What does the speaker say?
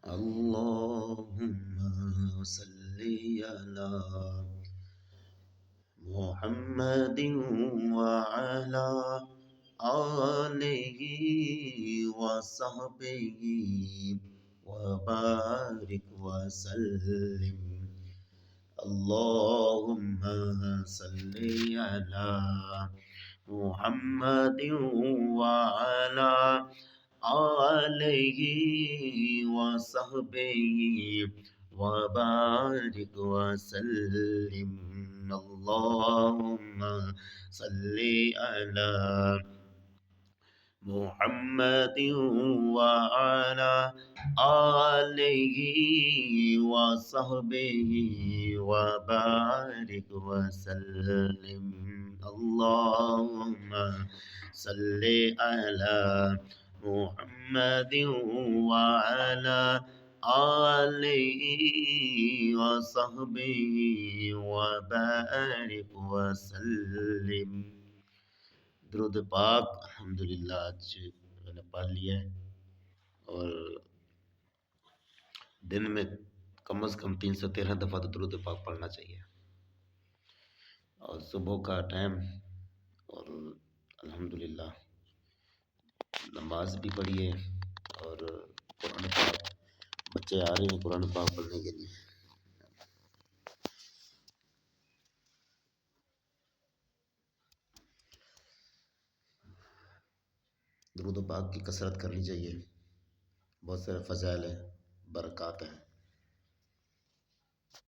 اللهم صل على محمد وعلى آله وصحبه وبارك وسلم. اللهم صل على محمد وعلى آله وصحبه وبارك وسلم. اللهم صل على محمد وعلى آله وصحبه وبارك وسلم. اللهم صل على محمد وعلى آله وصحبه وبارك وسلم. दुरूद पाक अल्हम्दुलिल्लाह आज मैंने पढ़ लिया है। और दिन में कम से कम 313 दफ़ा तो दुरूद पाक पढ़ना चाहिए। और सुबह का टाइम और अल्हम्दुलिल्लाह नमाज भी पढ़ी है। और कुरान पाक बच्चे आ रहे हैं कुरान पाक पढ़ने के लिए। दुरूद पाक की कसरत करनी चाहिए। बहुत सारे फ़ज़ाइल हैं, बरक़ात हैं।